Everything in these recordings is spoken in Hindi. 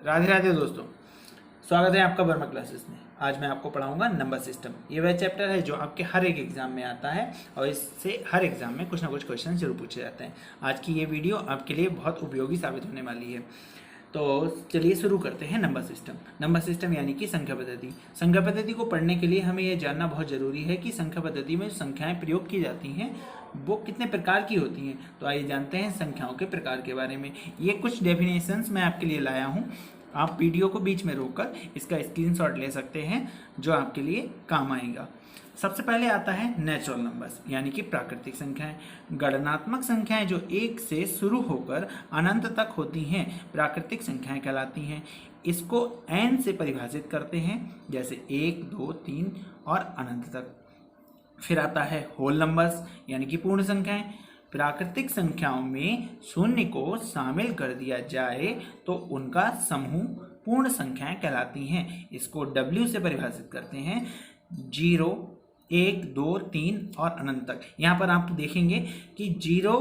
राधे राधे दोस्तों, स्वागत है आपका वर्मा क्लासेस में। आज मैं आपको पढ़ाऊंगा नंबर सिस्टम। ये वह चैप्टर है जो आपके हर एक एग्जाम में आता है और इससे हर एग्जाम में कुछ ना कुछ क्वेश्चन जरूर पूछे जाते हैं। आज की ये वीडियो आपके लिए बहुत उपयोगी साबित होने वाली है। तो चलिए शुरू करते हैं नंबर सिस्टम। नंबर सिस्टम यानी कि संख्या पद्धति। संख्या पद्धति को पढ़ने के लिए हमें यह जानना बहुत ज़रूरी है कि संख्या पद्धति में जो संख्याएं प्रयोग की जाती हैं वो कितने प्रकार की होती हैं। तो आइए जानते हैं संख्याओं के प्रकार के बारे में। ये कुछ डेफिनेशंस मैं आपके लिए लाया हूँ। आप वीडियो को बीच में रोककर इसका स्क्रीनशॉट ले सकते हैं जो आपके लिए काम आएगा। सबसे पहले आता है नेचुरल नंबर्स यानी कि प्राकृतिक संख्याएं। गणनात्मक संख्याएं जो एक से शुरू होकर अनंत तक होती हैं प्राकृतिक संख्याएं कहलाती हैं। इसको n से परिभाषित करते हैं, जैसे 1, 2, 3 और अनंत तक। फिर आता है होल नंबर्स यानी कि पूर्ण संख्याएं। प्राकृतिक संख्याओं में शून्य को शामिल कर दिया जाए तो उनका समूह पूर्ण संख्याएं कहलाती हैं। इसको W से परिभाषित करते हैं, 0, 1, 2, 3 और अनंत तक। यहाँ पर आप देखेंगे कि 0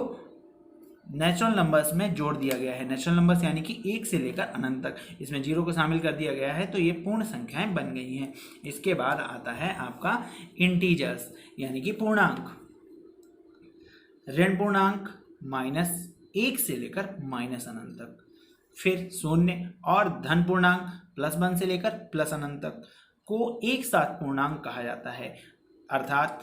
नेचुरल नंबर्स में जोड़ दिया गया है। नेचुरल नंबर्स यानी कि 1 से लेकर अनंत तक, इसमें 0 को शामिल कर दिया गया है तो ये पूर्ण संख्याएं बन गई हैं। इसके बाद आता है आपका इंटीजर्स यानी कि पूर्णांक। ऋण पूर्णांक -1 से लेकर -अनंत तक। फिर शून्य और धन पूर्णांक +1 से लेकर +अनंत तक को एक साथ पूर्णांक कहा जाता है। अर्थात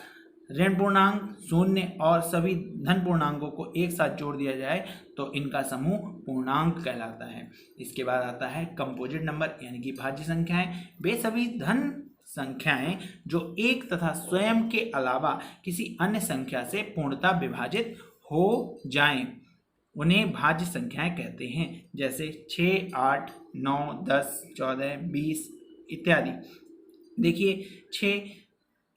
ऋण पूर्णांक, शून्य और सभी धन पूर्णांकों को एक साथ जोड़ दिया जाए तो इनका समूह पूर्णांक कहलाता है। इसके बाद आता है कंपोजिट नंबर यानी कि भाज्य संख्याएं। वे सभी धन संख्याएं जो एक तथा स्वयं के अलावा किसी अन्य संख्या से पूर्णतः विभाजित हो जाएं, उन्हें भाज्य संख्याएं कहते हैं। जैसे 6, 8, 9, 10, 14, 20 इत्यादि। देखिए 6,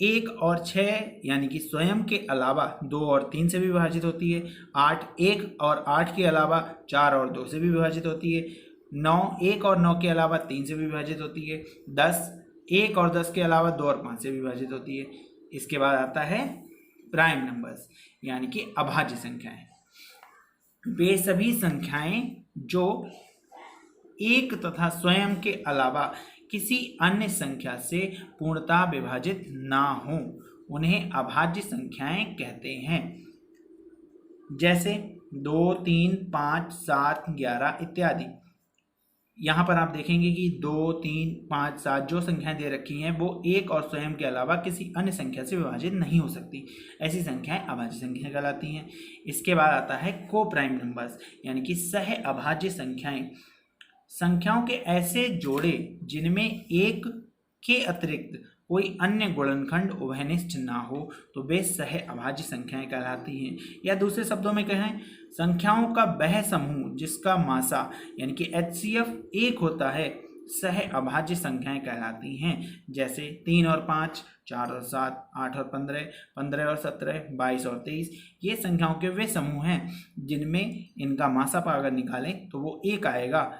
1 और 6 यानी कि स्वयं के अलावा 2 और 3 से भी विभाजित होती है। 8, 1 और 8 के अलावा 4 और 2 से भी विभाजित होती है। 9, 1 और 9 के अलावा 3 से भी विभाजित होती है। 10, 1 और 10 के अलावा 2 और 5 से विभाजित होती है। इसके बाद आता है प्राइम नंबर्स यानी कि अभाज्य संख्याएं। वे सभी संख्याएं जो एक तथा स्वयं के अलावा किसी अन्य संख्या से पूर्णतः विभाजित ना हो, उन्हें अभाज्य संख्याएं कहते हैं। जैसे 2, 3, 5, 7, 11 इत्यादि। यहाँ पर आप देखेंगे कि 2, 3, 5, 7 जो संख्याएं दे रखी हैं वो एक और स्वयं के अलावा किसी अन्य संख्या से विभाजित नहीं हो सकती। ऐसी संख्याएं अभाज्य संख्याएं कहलाती हैं। इसके बाद आता है को प्राइम नंबर्स यानी कि सह अभाज्य संख्याएं। संख्याओं के ऐसे जोड़े जिनमें एक के अतिरिक्त कोई अन्य गुणनखंड उभयनिष्ठ ना हो तो वे सह अभाज्य संख्याएं कहलाती हैं। या दूसरे शब्दों में कहें, संख्याओं का वह समूह जिसका मासा यानी कि HCF 1 होता है सह अभाज्य संख्याएं कहलाती हैं। जैसे 3 और 5, 4 और 7, 8 और 15, 15 और 17, 22 और 23। ये संख्याओं के वे समूह हैं जिनमें इनका मासा अगर निकालें तो वो 1 आएगा।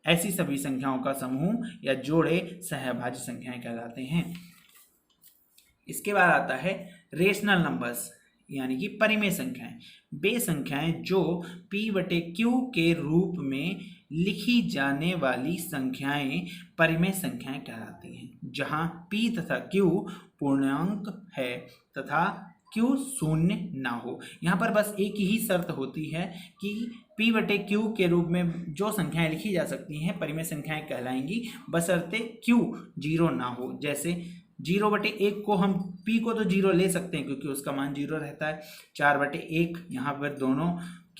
ऐसी सभी संख्याओं का समूह या जोड़े सहअभाज्य संख्याएं कहलाते हैं। इसके बाद आता है रेशनल नंबर्स यानी कि परिमेय संख्याएं। वे संख्याएं जो P/Q के रूप में लिखी जाने वाली संख्याएं परिमेय संख्याएं कहलाती हैं, जहां P तथा Q पूर्णांक है तथा Q शून्य ना हो। यहाँ पर बस एक ही शर्त होती है कि P/Q के रूप में जो संख्याएं लिखी जा सकती हैं परिमेय संख्याएं कहलाएंगी, बशर्ते Q 0 ना हो। जैसे 0/1 को हम P को तो 0 ले सकते हैं क्योंकि उसका मान 0 रहता है। 4/1 यहाँ पर दोनों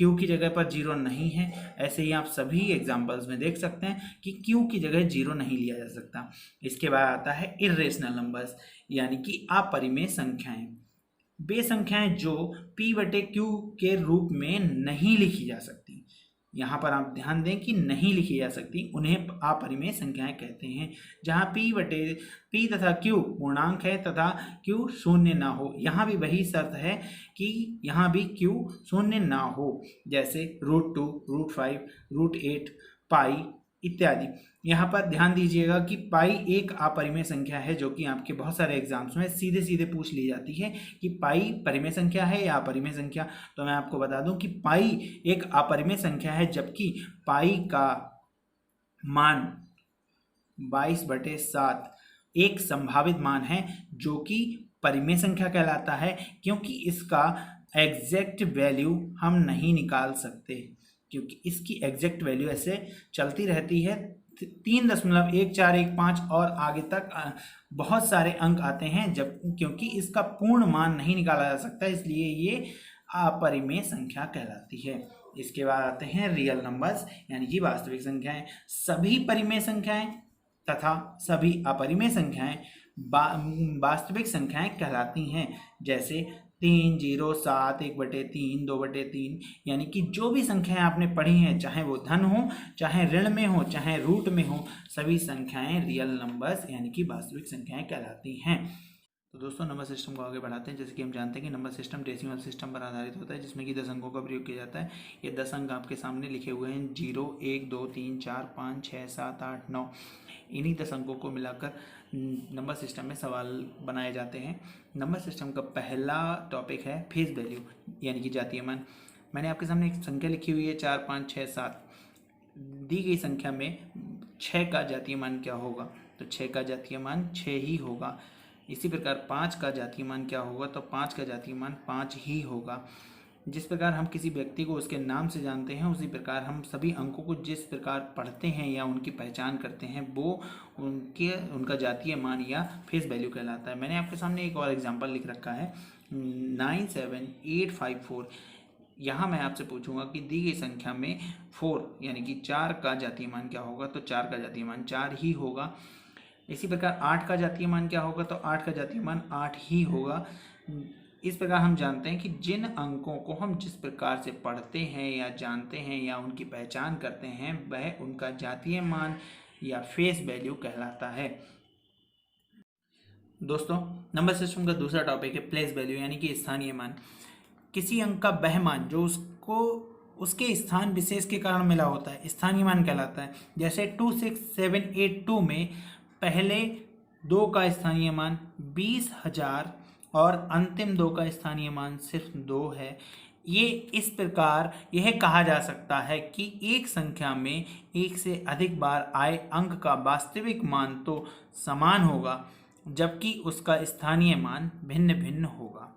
Q की जगह पर 0 नहीं है। ऐसे ही आप सभी एग्जाम्पल्स में देख सकते हैं कि Q की जगह 0 नहीं लिया जा सकता। इसके बाद आता है इर्रेशनल नंबर्स यानी कि अपरिमेय संख्याएं। वे संख्याएं जो P/Q के रूप में नहीं लिखी जा सकती। यहाँ पर आप ध्यान दें कि नहीं लिखी जा सकती, उन्हें अपरिमेय संख्याएं कहते हैं। जहाँ P तथा Q पूर्णांक है तथा Q शून्य ना हो। यहाँ भी वही शर्त है कि यहाँ भी Q शून्य ना हो। जैसे √2, √5, √8, पाई इत्यादि। यहाँ पर ध्यान दीजिएगा कि पाई एक अपरिमेय संख्या है जो कि आपके बहुत सारे एग्जाम्स में सीधे सीधे पूछ ली जाती है कि पाई परिमेय संख्या है या अपरिमेय संख्या। तो मैं आपको बता दूं कि पाई एक अपरिमेय संख्या है, जबकि पाई का मान 22/7 एक संभावित मान है जो कि परिमेय संख्या कहलाता है, क्योंकि इसका एग्जैक्ट वैल्यू हम नहीं निकाल सकते, क्योंकि इसकी एग्जैक्ट वैल्यू ऐसे चलती रहती है 3.1415 और आगे तक बहुत सारे अंक आते हैं, जब क्योंकि इसका पूर्ण मान नहीं निकाला जा सकता, इसलिए ये अपरिमेय संख्या कहलाती है। इसके बाद आते हैं रियल नंबर्स यानी कि वास्तविक संख्याएं। सभी परिमेय संख्याएं तथा सभी अपरिमेय संख्याएं वास्तविक संख्याएं कहलाती हैं, जैसे 3, 0, 7, 1/3, 2/3, यानी कि जो भी संख्याएं आपने पढ़ी हैं, चाहे वो धन हो, चाहे ऋण में हो, चाहे रूट में हो, सभी संख्याएं रियल नंबर्स यानी कि वास्तविक संख्याएं कहलाती हैं। तो दोस्तों नंबर सिस्टम को आगे बढ़ाते हैं। जैसे कि हम जानते हैं कि नंबर सिस्टम डेसिमल सिस्टम पर आधारित होता है, जिसमें कि 10 अंकों का प्रयोग किया जाता है। ये 10 अंक आपके सामने लिखे हुए हैं 0, 1, 2, 3, 4, 5, 6, 7, 8, 9। इन्हीं 10 अंकों को मिलाकर नंबर सिस्टम में सवाल बनाए जाते हैं। नंबर सिस्टम का पहला टॉपिक है फेस वैल्यू यानी कि जातीय मान। मैंने आपके सामने एक संख्या लिखी हुई है 4, 5, 6, 7। दी गई संख्या में 6 का जातीय मान क्या होगा? तो 6 का जातीय मान 6 ही होगा। इसी प्रकार 5 का जातीय मान क्या होगा? तो 5 का जातीय मान 5 ही होगा। जिस प्रकार हम किसी व्यक्ति को उसके नाम से जानते हैं, उसी प्रकार हम सभी अंकों को जिस प्रकार पढ़ते हैं या उनकी पहचान करते हैं, वो उनका जातीय मान या फेस वैल्यू कहलाता है। मैंने आपके सामने एक और एग्जांपल लिख रखा है 97854। यहाँ मैं आपसे पूछूंगा कि दी गई संख्या में 4 यानी कि 4 का जातीय मान क्या होगा? तो 4 का जातीय मान 4 ही होगा। इसी प्रकार 8 का जातीय मान क्या होगा? तो 8 का जातीय मान 8 ही होगा। इस प्रकार हम जानते हैं कि जिन अंकों को हम जिस प्रकार से पढ़ते हैं या जानते हैं या उनकी पहचान करते हैं, वह उनका जातीय मान या फेस वैल्यू कहलाता है। दोस्तों नंबर सिस्टम का दूसरा टॉपिक है प्लेस वैल्यू यानी कि स्थानीय मान। किसी अंक का वह मान जो उसको उसके स्थान विशेष के कारण मिला होता है, स्थानीय मान कहलाता है। जैसे 26782 में पहले 2 का स्थानीय मान 20,000 और अंतिम 2 का स्थानीय मान सिर्फ 2 है। ये इस प्रकार यह कहा जा सकता है कि एक संख्या में एक से अधिक बार आए अंक का वास्तविक मान तो समान होगा, जबकि उसका स्थानीय मान भिन्न भिन्न होगा।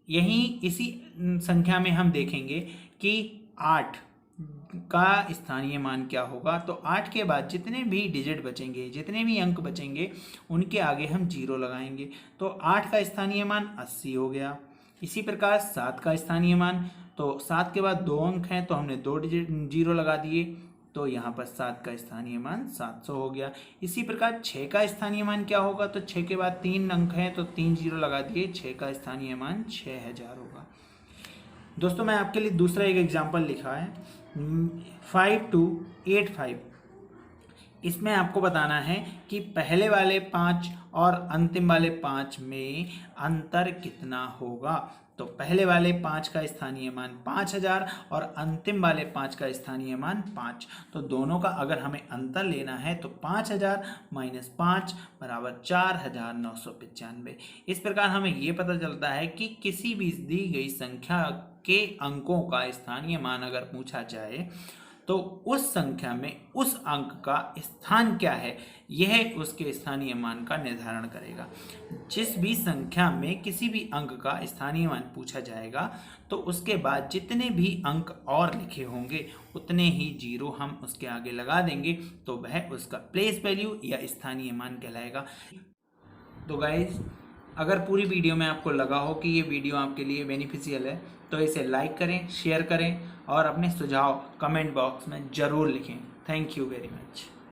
इसी संख्या में हम देखेंगे कि 8 का स्थानीय मान क्या होगा? तो 8 के बाद जितने भी डिजिट बचेंगे, जितने भी अंक बचेंगे, उनके आगे हम 0 लगाएंगे। तो 8 का स्थानीय मान 80 हो गया। इसी प्रकार 7 का स्थानीय मान, तो 7 के बाद 2 अंक हैं तो हमने 2 डिजिट 0 लगा दिए, तो यहाँ पर 7 का स्थानीय मान 700 हो गया। इसी प्रकार 6 का स्थानीय मान क्या होगा? तो 6 के बाद 3 अंक हैं तो 3 0 लगा दिए, 6 का स्थानीय मान 6000 होगा। दोस्तों मैं आपके लिए दूसरा एक एग्जाम्पल लिखा है 5285। इसमें आपको बताना है कि पहले वाले 5 और अंतिम वाले 5 में अंतर कितना होगा। तो पहले वाले 5 का स्थानीय मान 5000 और अंतिम वाले 5 का स्थानीय मान 5। तो दोनों का अगर हमें अंतर लेना है तो 5000 - 5 = 4995। इस प्रकार हमें ये पता चलता है कि किसी भी दी गई संख्या के अंकों का स्थानीय मान अगर पूछा जाए तो उस संख्या में उस अंक का स्थान क्या है, यह उसके स्थानीय मान का निर्धारण करेगा। जिस भी संख्या में किसी भी अंक का स्थानीय मान पूछा जाएगा तो उसके बाद जितने भी अंक और लिखे होंगे उतने ही 0 हम उसके आगे लगा देंगे, तो वह उसका प्लेस वैल्यू या स्थानीय मान कहलाएगा। तो गाइज अगर पूरी वीडियो में आपको लगा हो कि ये वीडियो आपके लिए बेनिफिशियल है तो इसे लाइक करें, शेयर करें और अपने सुझाव कमेंट बॉक्स में ज़रूर लिखें। Thank you very much.